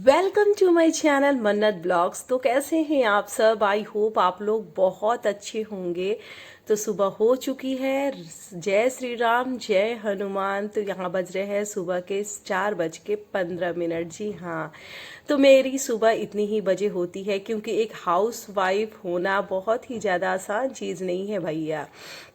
Welcome to my channel Mannat blogs. तो कैसे हैं आप सब? आई होप आप लोग बहुत अच्छे होंगे। तो सुबह हो चुकी है। जय श्री राम, जय हनुमान। तो यहाँ बज रहे हैं सुबह के 4:15। जी हाँ, तो मेरी सुबह इतनी ही बजे होती है क्योंकि एक हाउस वाइफ होना बहुत ही ज़्यादा आसान चीज़ नहीं है भैया।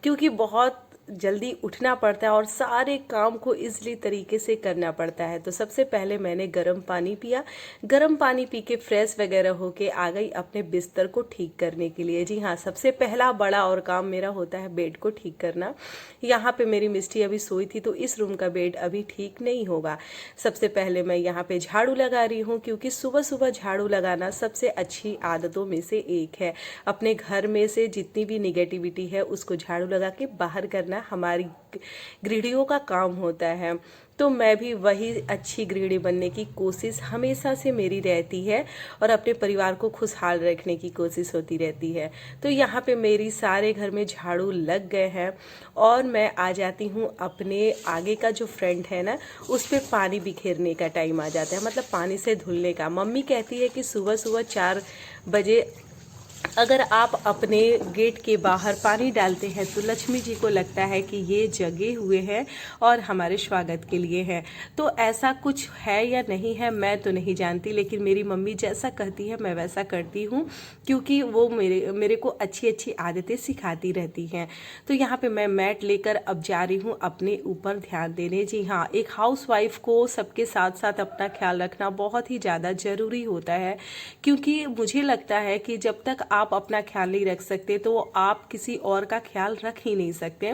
क्योंकि बहुत जल्दी उठना पड़ता है और सारे काम को इजली तरीके से करना पड़ता है। तो सबसे पहले मैंने गर्म पानी पिया। गर्म पानी पी के फ्रेश वगैरह होके आ गई अपने बिस्तर को ठीक करने के लिए। जी हाँ, सबसे पहला बड़ा और काम मेरा होता है बेड को ठीक करना। यहाँ पे मेरी मिस्टी अभी सोई थी तो इस रूम का बेड अभी ठीक नहीं होगा। सबसे पहले मैं यहाँ पे झाड़ू लगा रही हूँ क्योंकि सुबह सुबह झाड़ू लगाना सबसे अच्छी आदतों में से एक है। अपने घर में से जितनी भी निगेटिविटी है उसको झाड़ू लगा के बाहर करना हमारी गृहिणियों का काम होता है। तो मैं भी वही अच्छी गृहिणी बनने की कोशिश हमेशा से मेरी रहती है और अपने परिवार को खुशहाल रखने की कोशिश होती रहती है। तो यहाँ पे मेरी सारे घर में झाड़ू लग गए हैं और मैं आ जाती हूँ अपने आगे का जो फ्रंट है ना, उस पर पानी बिखेरने का टाइम आ जाता है, मतलब पानी से धुलने का। मम्मी कहती है कि सुबह सुबह 4 बजे अगर आप अपने गेट के बाहर पानी डालते हैं तो लक्ष्मी जी को लगता है कि ये जगे हुए हैं और हमारे स्वागत के लिए हैं। तो ऐसा कुछ है या नहीं है मैं तो नहीं जानती, लेकिन मेरी मम्मी जैसा कहती है मैं वैसा करती हूँ क्योंकि वो मेरे को अच्छी अच्छी आदतें सिखाती रहती हैं। तो यहाँ पे मैं मैट लेकर अब जा रही हूँ अपने ऊपर ध्यान देने। जी हाँ, एक हाउस वाइफ को सबके साथ साथ अपना ख्याल रखना बहुत ही ज़्यादा ज़रूरी होता है, क्योंकि मुझे लगता है कि जब तक आप अपना ख्याल नहीं रख सकते तो आप किसी और का ख्याल रख ही नहीं सकते।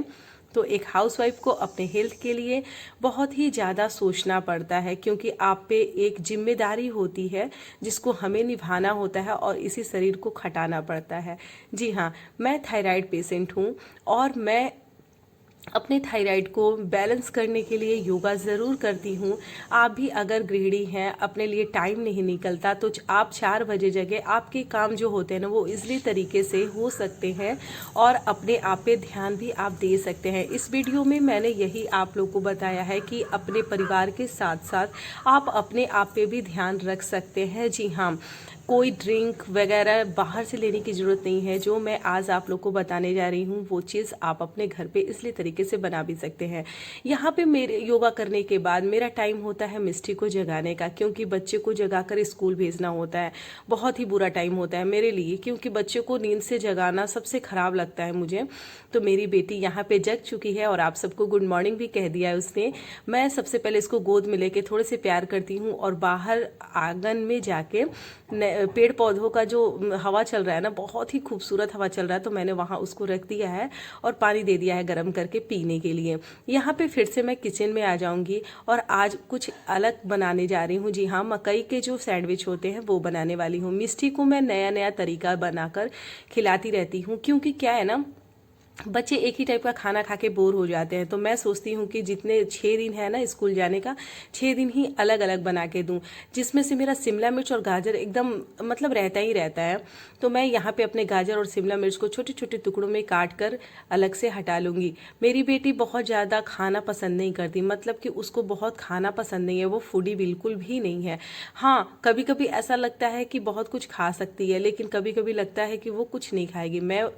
तो एक हाउसवाइफ को अपने हेल्थ के लिए बहुत ही ज़्यादा सोचना पड़ता है क्योंकि आप पे एक जिम्मेदारी होती है जिसको हमें निभाना होता है और इसी शरीर को खटाना पड़ता है। जी हाँ, मैं थायराइड पेशेंट हूँ और मैं अपने थायराइड को बैलेंस करने के लिए योगा ज़रूर करती हूँ। आप भी अगर गृहिणी हैं, अपने लिए टाइम नहीं निकलता, तो आप 4 बजे जगह आपके काम जो होते हैं ना वो इजली तरीके से हो सकते हैं और अपने आप पे ध्यान भी आप दे सकते हैं। इस वीडियो में मैंने यही आप लोग को बताया है कि अपने परिवार के साथ साथ आप अपने आप पे भी ध्यान रख सकते हैं। जी हाँ, कोई ड्रिंक वगैरह बाहर से लेने की ज़रूरत नहीं है। जो मैं आज आप लोग को बताने जा रही हूँ वो चीज़ आप अपने घर पे इसलिए तरीके से बना भी सकते हैं। यहाँ पे मेरे योगा करने के बाद मेरा टाइम होता है मिस्टी को जगाने का, क्योंकि बच्चे को जगाकर स्कूल भेजना होता है। बहुत ही बुरा टाइम होता है मेरे लिए क्योंकि बच्चे को नींद से जगाना सबसे ख़राब लगता है मुझे। तो मेरी बेटी यहाँ पे जग चुकी है और आप सबको गुड मॉर्निंग भी कह दिया है उसने। मैं सबसे पहले इसको गोद में लेके थोड़े से प्यार करती हूँ और बाहर आंगन में जाके पेड़ पौधों का जो हवा चल रहा है ना, बहुत ही खूबसूरत हवा चल रहा है, तो मैंने वहाँ उसको रख दिया है और पानी दे दिया है गर्म करके पीने के लिए। यहाँ पे फिर से मैं किचन में आ जाऊँगी और आज कुछ अलग बनाने जा रही हूँ। जी हाँ, मकई के जो सैंडविच होते हैं वो बनाने वाली हूँ। मिष्टी को मैं नया नया तरीका बनाकर खिलाती रहती हूँ क्योंकि क्या है ना, बच्चे एक ही टाइप का खाना खा के बोर हो जाते हैं। तो मैं सोचती हूँ कि जितने 6 दिन है ना स्कूल जाने का, 6 दिन ही अलग अलग बना के दूँ, जिसमें से मेरा शिमला मिर्च और गाजर एकदम मतलब रहता ही रहता है। तो मैं यहाँ पे अपने गाजर और शिमला मिर्च को छोटे छोटे टुकड़ों में काट कर अलग से हटा लूँगी। मेरी बेटी बहुत ज़्यादा खाना पसंद नहीं करती, मतलब कि उसको बहुत खाना पसंद नहीं है, वो फूडी बिल्कुल भी नहीं है। हाँ, कभी कभी ऐसा लगता है कि बहुत कुछ खा सकती है, लेकिन कभी कभी लगता है कि वो कुछ नहीं खाएगी। मैं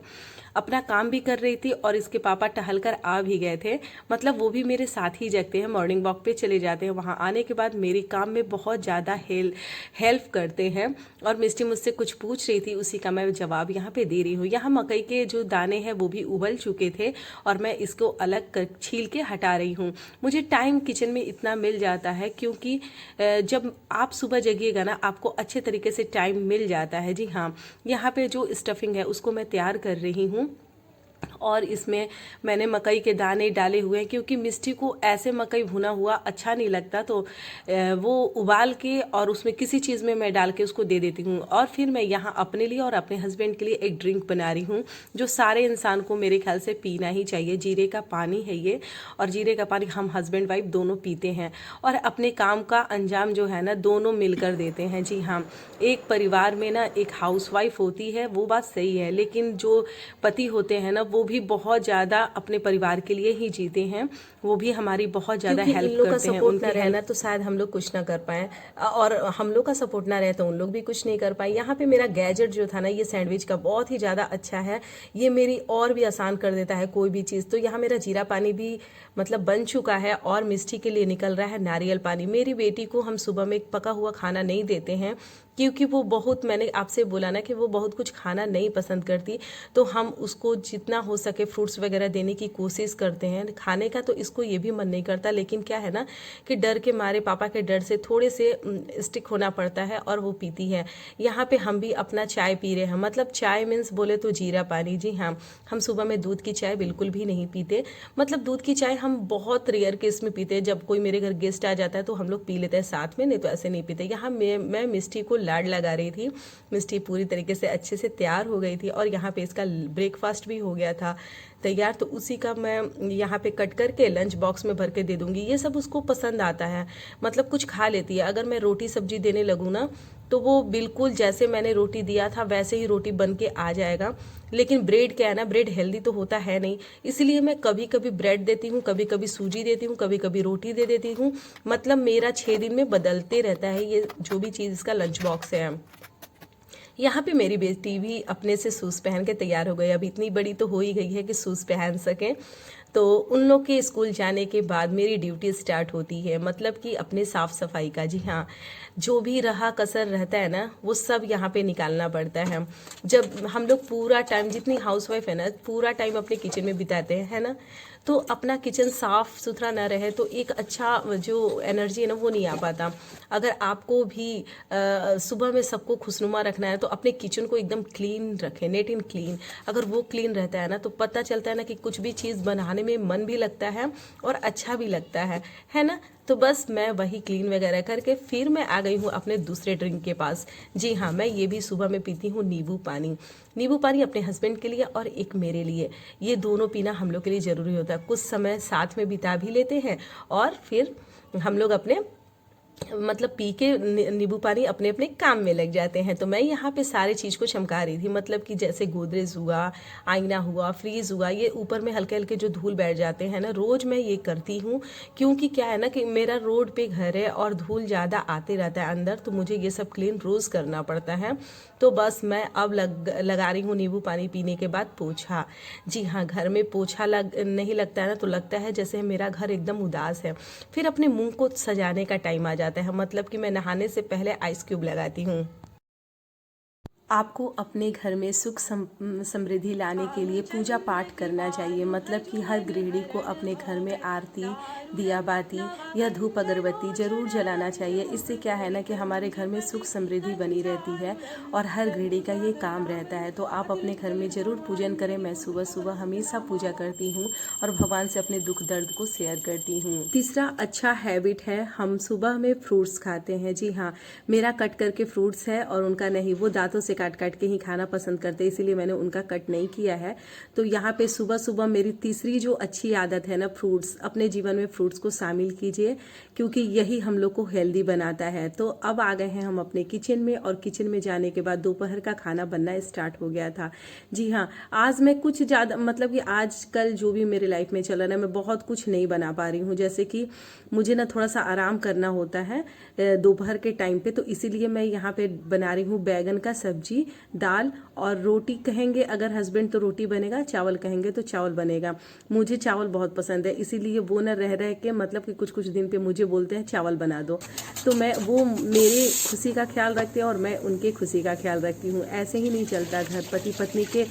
अपना काम भी कर रही थी और इसके पापा टहल कर आ भी गए थे, मतलब वो भी मेरे साथ ही जगते हैं, मॉर्निंग वॉक पे चले जाते हैं। वहाँ आने के बाद मेरे काम में बहुत ज़्यादा हेल्प करते हैं। और मिस्टी मुझसे कुछ पूछ रही थी, उसी का मैं जवाब यहाँ पे दे रही हूँ। यहाँ मकई के जो दाने हैं वो भी उबल चुके थे और मैं इसको अलग कर छील के हटा रही हूँ। मुझे टाइम किचन में इतना मिल जाता है क्योंकि जब आप सुबह जगिएगा ना आपको अच्छे तरीके से टाइम मिल जाता है। जी हाँ, यहाँ पे जो स्टफिंग है उसको मैं तैयार कर रही हूँ और इसमें मैंने मकई के दाने डाले हुए हैं क्योंकि मिष्टी को ऐसे मकई भुना हुआ अच्छा नहीं लगता। तो वो उबाल के और उसमें किसी चीज़ में मैं डाल के उसको दे देती हूँ। और फिर मैं यहाँ अपने लिए और अपने हस्बैंड के लिए एक ड्रिंक बना रही हूँ जो सारे इंसान को मेरे ख्याल से पीना ही चाहिए। जीरे का पानी है ये, और जीरे का पानी हम हस्बैंड वाइफ दोनों पीते हैं और अपने काम का अंजाम जो है ना दोनों मिलकर देते हैं। जी हाँ, एक परिवार में ना एक हाउसवाइफ होती है वो बात सही है, लेकिन जो पति होते हैं ना वो भी बहुत ज़्यादा अपने परिवार के लिए ही जीते हैं, वो भी हमारी बहुत ज़्यादा हेल्प करते हैं। सपोर्ट ना रहना तो शायद हम लोग कुछ ना कर पाए, और हम लोग का सपोर्ट ना रहे तो उन लोग भी कुछ नहीं कर पाए। यहाँ पे मेरा गैजेट जो था ना, ये सैंडविच का बहुत ही ज़्यादा अच्छा है, ये मेरी और भी आसान कर देता है कोई भी चीज़। तो यहाँ मेरा जीरा पानी भी मतलब बन चुका है, और मिष्टी के लिए निकल रहा है नारियल पानी। मेरी बेटी को हम सुबह में पका हुआ खाना नहीं देते हैं, क्योंकि वो बहुत, मैंने आपसे बोला ना कि वो बहुत कुछ खाना नहीं पसंद करती, तो हम उसको जितना हो सके फ्रूट्स वगैरह देने की कोशिश करते हैं। खाने का तो इसको ये भी मन नहीं करता, लेकिन क्या है ना कि डर के मारे, पापा के डर से थोड़े से स्टिक होना पड़ता है, और वो पीती है। यहाँ पे हम भी अपना चाय पी रहे हैं, मतलब चाय मीन्स बोले तो जीरा पानी। जी हाँ, हम सुबह में दूध की चाय बिल्कुल भी नहीं पीते, मतलब दूध की चाय हम बहुत रेयर केस में पीते हैं, जब कोई मेरे घर गेस्ट आ जाता है तो हम लोग पी लेते हैं साथ में, नहीं तो ऐसे नहीं पीते। यहाँ मैं मिष्टी को लाड लगा रही थी, मिष्टी पूरी तरीके से अच्छे से तैयार हो गई थी, और यहाँ पे इसका ब्रेकफास्ट भी हो गया था तैयार, तो उसी का मैं यहाँ पे कट करके लंच बॉक्स में भर के दे दूंगी। ये सब उसको पसंद आता है, मतलब कुछ खा लेती है। अगर मैं रोटी सब्जी देने लगूँ ना, तो वो बिल्कुल जैसे मैंने रोटी दिया था वैसे ही रोटी बन के आ जाएगा। लेकिन ब्रेड क्या है ना, ब्रेड हेल्दी तो होता है नहीं, इसलिए मैं कभी कभी ब्रेड देती हूँ, कभी कभी सूजी देती हूँ, कभी कभी रोटी दे देती हूँ। मतलब मेरा 6 दिन में बदलते रहता है ये जो भी चीज़ इसका लंच बॉक्स है। यहाँ पे मेरी बेटी भी अपने से शूज़ पहन के तैयार हो गई, अब इतनी बड़ी तो हो ही गई है कि शूज़ पहन सके। तो उन लोग के स्कूल जाने के बाद मेरी ड्यूटी स्टार्ट होती है, मतलब कि अपने साफ़ सफाई का। जी हाँ, जो भी रहा कसर रहता है ना, वो सब यहाँ पे निकालना पड़ता है। जब हम लोग पूरा टाइम, जितनी हाउसवाइफ है ना, पूरा टाइम अपने किचन में बिताते हैं, है ना, तो अपना किचन साफ सुथरा ना रहे तो एक अच्छा जो एनर्जी है ना, वो नहीं आ पाता। अगर आपको भी सुबह में सबको खुशनुमा रखना है तो अपने किचन को एकदम क्लीन रखें, नेट एंड क्लीन। अगर वो क्लीन रहता है ना, तो पता चलता है ना कि कुछ भी चीज़ बनाने में मन भी लगता है और अच्छा भी लगता है ना। तो बस मैं वही क्लीन वगैरह करके फिर मैं आ गई हूँ अपने दूसरे ड्रिंक के पास। जी हाँ, मैं ये भी सुबह में पीती हूँ नींबू पानी। नींबू पानी अपने हस्बैंड के लिए और एक मेरे लिए, ये दोनों पीना हम लोग के लिए ज़रूरी होता है। कुछ समय साथ में बिता भी लेते हैं, और फिर हम लोग अपने मतलब पी के नींबू पानी अपने अपने काम में लग जाते हैं। तो मैं यहाँ पे सारी चीज़ को चमका रही थी, मतलब कि जैसे गोदरेज हुआ, आईना हुआ, फ्रीज हुआ, ये ऊपर में हल्के हल्के जो धूल बैठ जाते हैं ना, रोज़ मैं ये करती हूँ। क्योंकि क्या है ना कि मेरा रोड पे घर है और धूल ज़्यादा आते रहता है अंदर, तो मुझे ये सब क्लीन रोज़ करना पड़ता है। तो बस मैं अब लगा रही हूँ नींबू पानी पीने के बाद पोछा। जी हाँ, घर में पोछा नहीं लगता है ना, तो लगता है जैसे मेरा घर एकदम उदास है। फिर अपने मुंह को सजाने का टाइम आ जाता है, मतलब कि मैं नहाने से पहले आइस क्यूब लगाती हूँ। आपको अपने घर में सुख समृद्धि लाने के लिए पूजा पाठ करना चाहिए, मतलब कि हर गृहिणी को अपने घर में आरती, दिया बाती या धूप अगरबत्ती जरूर जलाना चाहिए। इससे क्या है ना कि हमारे घर में सुख समृद्धि बनी रहती है, और हर गृहिणी का ये काम रहता है। तो आप अपने घर में ज़रूर पूजन करें। मैं सुबह सुबह हमेशा पूजा करती हूँ और भगवान से अपने दुख दर्द को शेयर करती हूँ। तीसरा अच्छा हैबिट है, हम सुबह में फ्रूट्स खाते हैं। जी हाँ, मेरा कट करके फ्रूट्स है और उनका नहीं, वो दांतों से काट काट के ही खाना पसंद करते हैं, इसीलिए मैंने उनका कट नहीं किया है। तो यहाँ पे सुबह सुबह मेरी तीसरी जो अच्छी आदत है ना, फ्रूट्स, अपने जीवन में फ्रूट्स को शामिल कीजिए, क्योंकि यही हम लोग को हेल्दी बनाता है। तो अब आ गए हैं हम अपने किचन में, और किचन में जाने के बाद दोपहर का खाना बनना स्टार्ट हो गया था। जी हाँ, आज मैं कुछ ज़्यादा, मतलब कि आजकल जो भी मेरे लाइफ में चल रहा है, मैं बहुत कुछ नहीं बना पा रही हूँ। जैसे कि मुझे ना थोड़ा सा आराम करना होता है दोपहर के टाइम पे, तो इसीलिए मैं यहाँ पे बना रही हूँ बैगन का सब्जी, दाल और रोटी। कहेंगे अगर हस्बैंड तो रोटी बनेगा, चावल कहेंगे तो चावल बनेगा। मुझे चावल बहुत पसंद है, इसीलिए वो न रह रह के, मतलब कि कुछ कुछ दिन पे मुझे बोलते हैं चावल बना दो, तो मैं, वो मेरे खुशी का ख्याल रखते हैं और मैं उनके खुशी का ख्याल रखती हूँ। ऐसे ही नहीं चलता घर, पति पत्नी के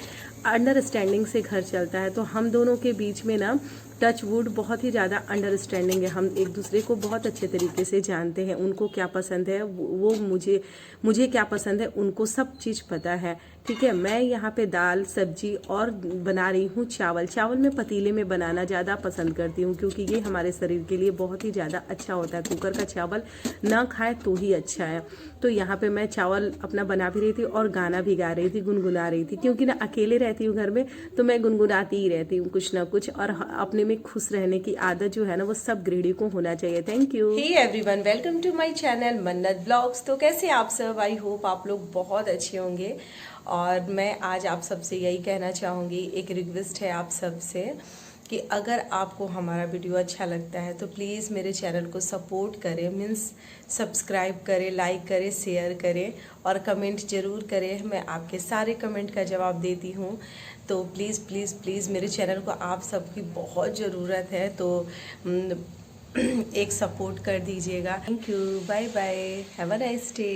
अंडरस्टैंडिंग से घर चलता है। तो हम दोनों के बीच में ना, टच वुड, बहुत ही ज़्यादा अंडरस्टैंडिंग है। हम एक दूसरे को बहुत अच्छे तरीके से जानते हैं, उनको क्या पसंद है, वो मुझे क्या पसंद है, उनको सब चीज़ पता है। ठीक है, मैं यहाँ पे दाल सब्जी और बना रही हूँ चावल। चावल मैं पतीले में बनाना ज़्यादा पसंद करती हूँ, क्योंकि ये हमारे शरीर के लिए बहुत ही ज़्यादा अच्छा होता है। कुकर का चावल ना खाए तो ही अच्छा है। तो यहाँ पे मैं चावल अपना बना भी रही थी और गाना भी गा रही थी, गुनगुना रही थी, क्योंकि ना अकेले रहती हूँ घर में, तो मैं गुनगुनाती ही रहती हूँ कुछ ना कुछ, और अपने में खुश रहने की आदत जो है ना वो सब गृहिणी को होना चाहिए। Thank you. Hey everyone, welcome to my channel Mannat blogs. तो कैसे आप सब? आई होप आप लोग बहुत अच्छे होंगे। और मैं आज आप सबसे यही कहना चाहूँगी, एक रिक्वेस्ट है आप सबसे कि अगर आपको हमारा वीडियो अच्छा लगता है तो प्लीज़ मेरे चैनल को सपोर्ट करें, मीन्स सब्सक्राइब करें, लाइक करें, शेयर करें और कमेंट ज़रूर करें। मैं आपके सारे कमेंट का जवाब देती हूँ। तो प्लीज़ प्लीज़ प्लीज़ मेरे चैनल को आप सबकी बहुत ज़रूरत है, तो एक सपोर्ट कर दीजिएगा। Thank you, bye bye, have a nice day.